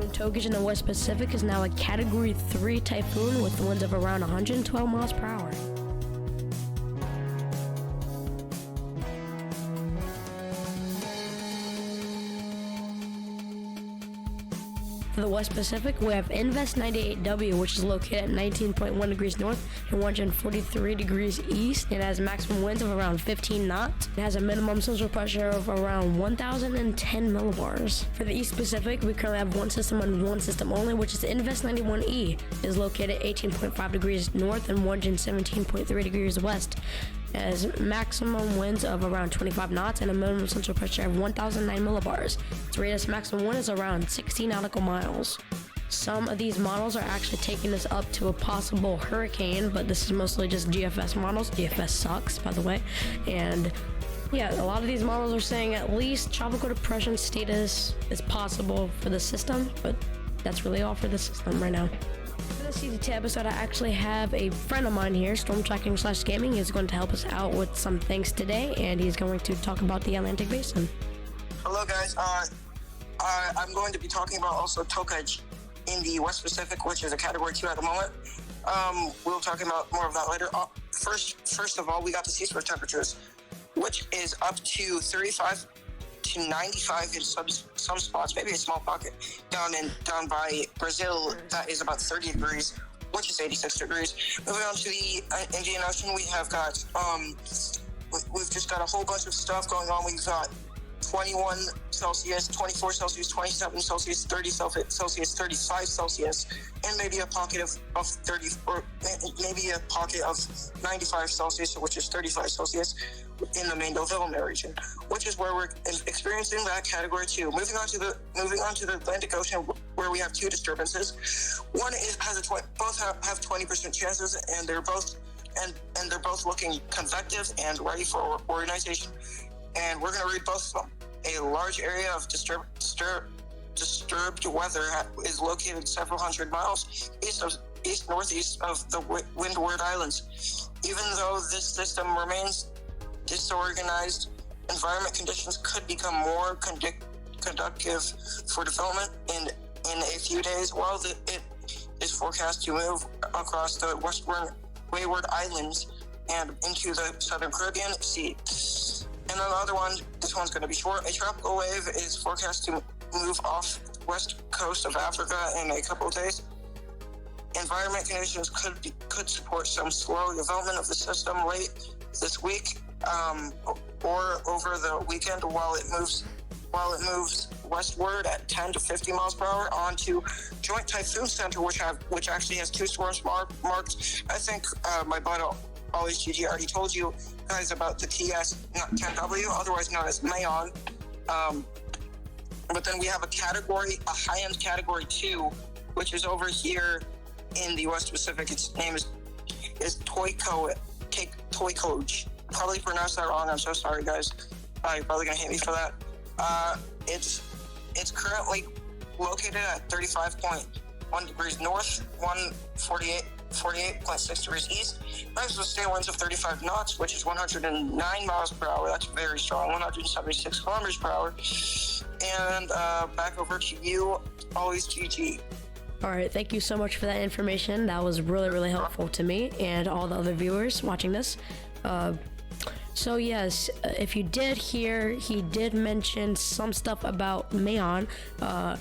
Typhoon Togish in the West Pacific is now a Category 3 typhoon with winds of around 112 miles per hour. For the West Pacific, we have Invest 98W, which is located at 19.1 degrees north and 143 degrees east. It has maximum winds of around 15 knots. It has a minimum central pressure of around 1,010 millibars. For the East Pacific, we currently have one system and one system only, which is Invest 91E. It is located at 18.5 degrees north and 117.3 degrees west. It has maximum winds of around 25 knots and a minimum central pressure of 1,009 millibars. Its radius maximum wind is around 60 nautical miles. Some of these models are actually taking this up to a possible hurricane, but this is mostly just GFS models. GFS sucks, by the way. And yeah, a lot of these models are saying at least tropical depression status is possible for the system, but that's really all for the system right now. For the CZT episode, I actually have a friend of mine here, Storm Tracking / Gaming. He's going to help us out with some things today, and he's going to talk about the Atlantic Basin. Hello, guys. I'm going to be talking about also Tokaj in the West Pacific, which is a Category 2 at the moment. We'll talk about more of that later. First of all, we got the sea surface temperatures, which is up to 35 to 95 in some spots, maybe a small pocket down by Brazil. That is about 30 degrees, which is 86 degrees. Moving on to the Indian Ocean, we have got we've just got a whole bunch of stuff going on. We've got 21 Celsius, 24 Celsius, 27 Celsius, 30 Celsius, 35 Celsius, and maybe a pocket of 30, or maybe a pocket of 95 Celsius, which is 35 Celsius, in the Mandovilma region, which is where we're experiencing that Category 2. Moving on to the Atlantic Ocean, where we have two disturbances. One both have 20% chances, and they're both looking convective and ready for organization. And we're going to read both of them. A large area of disturbed weather is located several hundred miles east-northeast of the Windward Islands. Even though this system remains disorganized, environment conditions could become more conducive for development in a few days, while it is forecast to move across the Windward Islands and into the Southern Caribbean Sea. And another one, this one's going to be short. A tropical wave is forecast to move off the west coast of Africa in a couple of days. Environment conditions could support some slow development of the system late this week or over the weekend while it moves westward at 10 to 50 miles per hour onto Joint Typhoon Center, which actually has two storms marked. I think my buddy Always GG already told you guys about the TS-10W, otherwise known as Mayon. But then we have a high-end Category 2, which is over here in the West Pacific. Its name is Toikoj. Probably pronounced that wrong. I'm so sorry, guys. You're probably gonna hate me for that. It's currently located at 35.1 degrees north, 48.6 degrees east. Next with stay winds of 35 knots, which is 109 miles per hour. That's very strong. 176 kilometers per hour. And back over to you, Always GG. All right, thank you so much for that information. That was really, really helpful to me and all the other viewers watching this. So yes, if you did hear, he did mention some stuff about Mayon. I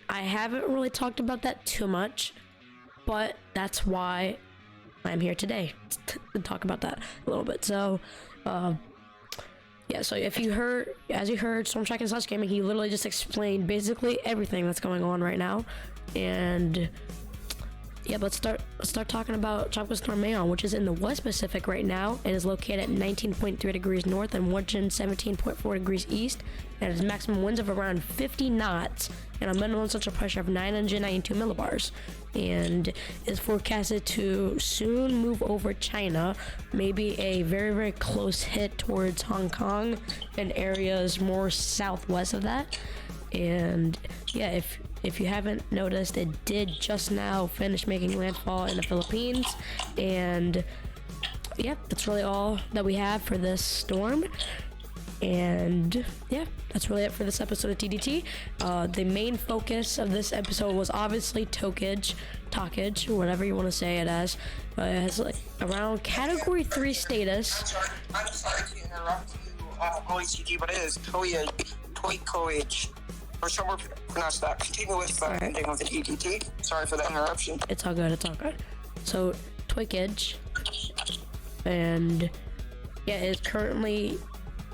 haven't really talked about that too much, but that's why I'm here today to talk about that a little bit. So, yeah, so as you heard Storm Tracking / Gaming, he literally just explained basically everything that's going on right now. And yeah, let's start talking about Tropical Storm Mayon, which is in the West Pacific right now and is located at 19.3 degrees north and 117.4 degrees east. And has maximum winds of around 50 knots and a minimum central pressure of 992 millibars. And is forecasted to soon move over China, maybe a very, very close hit towards Hong Kong and areas more southwest of that. And yeah, if you haven't noticed, it did just now finish making landfall in the Philippines. And yeah, that's really all that we have for this storm. And yeah, that's really it for this episode of TDT. The main focus of this episode was obviously Tokage, whatever you want to say it as. It has like around Category 3 status. I'm sorry to interrupt you, OHG, but it is Toykage. Or somewhere pronounce that. Continue with the ending of the TDT. Sorry for the interruption. It's all good. So, Tokage. And yeah, it's currently,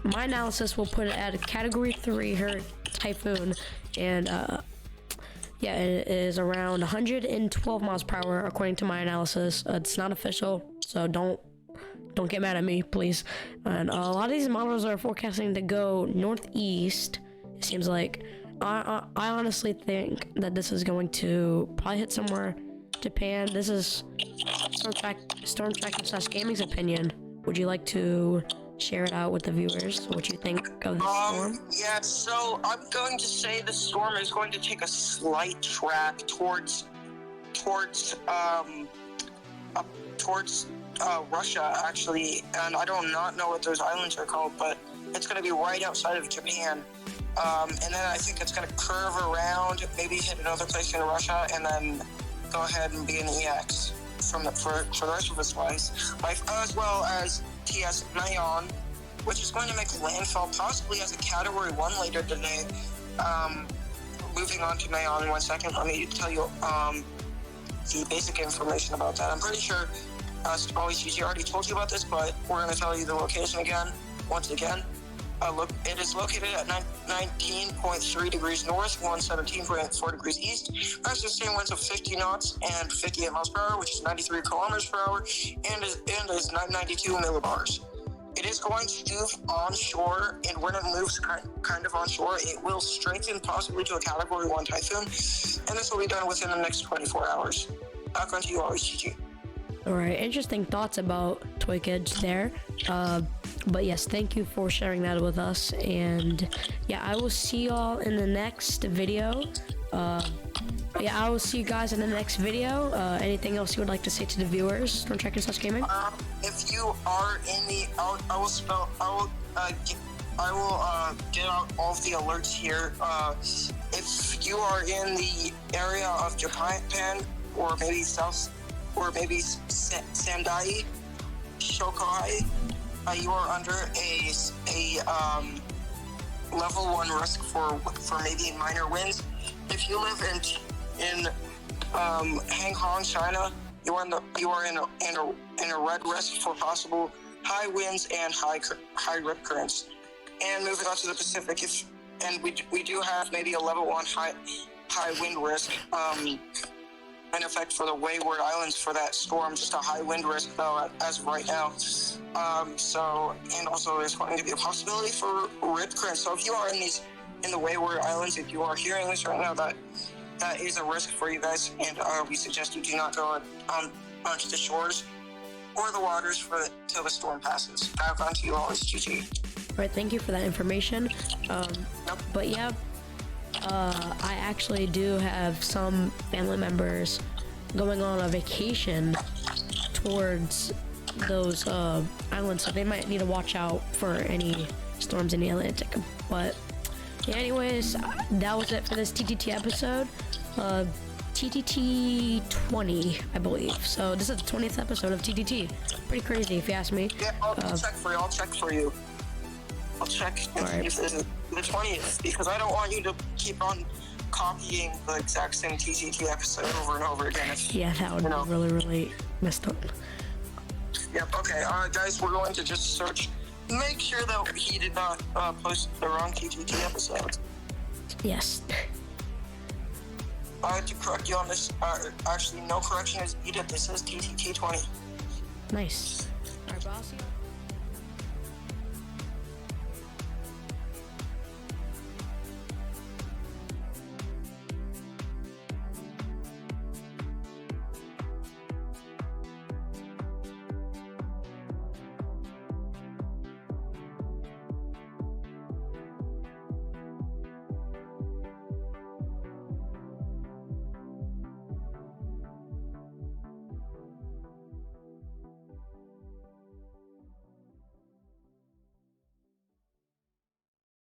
my analysis will put it at a Category 3 her Typhoon. And yeah, it is around 112 miles per hour according to my analysis. It's not official, so don't get mad at me, please. And a lot of these models are forecasting to go northeast. It seems like. I honestly think that this is going to probably hit somewhere Japan. This is Storm Tracker / Gaming's opinion. Would you like to share it out with the viewers? What you think of the storm? Yeah, so I'm going to say the storm is going to take a slight track towards Russia, actually, and I do not know what those islands are called, but it's going to be right outside of Japan. And then I think it's going to curve around, maybe hit another place in Russia, and then go ahead and be an EX for the rest of its life, as well as TS Mayon, which is going to make landfall possibly as a Category 1 later today. Moving on to Mayon in 1 second, let me tell you the basic information about that. I'm pretty sure OHG already told you about this, but we're going to tell you the location once again. It is located at 19.3 degrees north, 117.4 degrees east. Has sustained winds of 50 knots and 58 miles per hour, which is 93 kilometers per hour, and is 992 millibars. It is going to move onshore, and when it moves kind of onshore, it will strengthen possibly to a Category 1 typhoon, and this will be done within the next 24 hours. Back onto you, OHG. All right, interesting thoughts about Tokage there. But yes, thank you for sharing that with us. And yeah, I will see y'all in the next video. Yeah, I will see you guys in the next video. Anything else you would like to say to the viewers from Tracker / Gaming? If you are in the, I will get out all of the alerts here. If you are in the area of Japan, or maybe Sendai, Shokai, you are under a level 1 risk for maybe minor winds. If you live in Hong Kong, China, you are in a red risk for possible high winds and high rip currents. And moving on to the Pacific, we do have maybe a level 1 high wind risk. In effect for the Wayward Islands for that storm, just a high wind risk though as of right now. And also there's going to be a possibility for rip currents. So if you are in the Wayward Islands, if you are hearing this right now, that is a risk for you guys, and we suggest you do not go onto the shores or the waters till the storm passes. Back onto you all, GG. All right, thank you for that information. But yeah. I actually do have some family members going on a vacation towards those islands, so they might need to watch out for any storms in the Atlantic. But yeah, anyways, that was it for this TTT episode. TTT 20, I believe. So this is the 20th episode of TTT. Pretty crazy, if you ask me. Yeah, I'll check for you. I'll check and see if this is the 20th, because I don't want you to keep on copying the exact same TTT episode over and over again. Yeah, that would be really, really messed up. Yep, okay. Guys, we're going to just search. Make sure that he did not post the wrong TTT episode. Yes. To correct you on this, actually, no correction is needed. This is TTT 20. Nice. All right, well, I'll see you.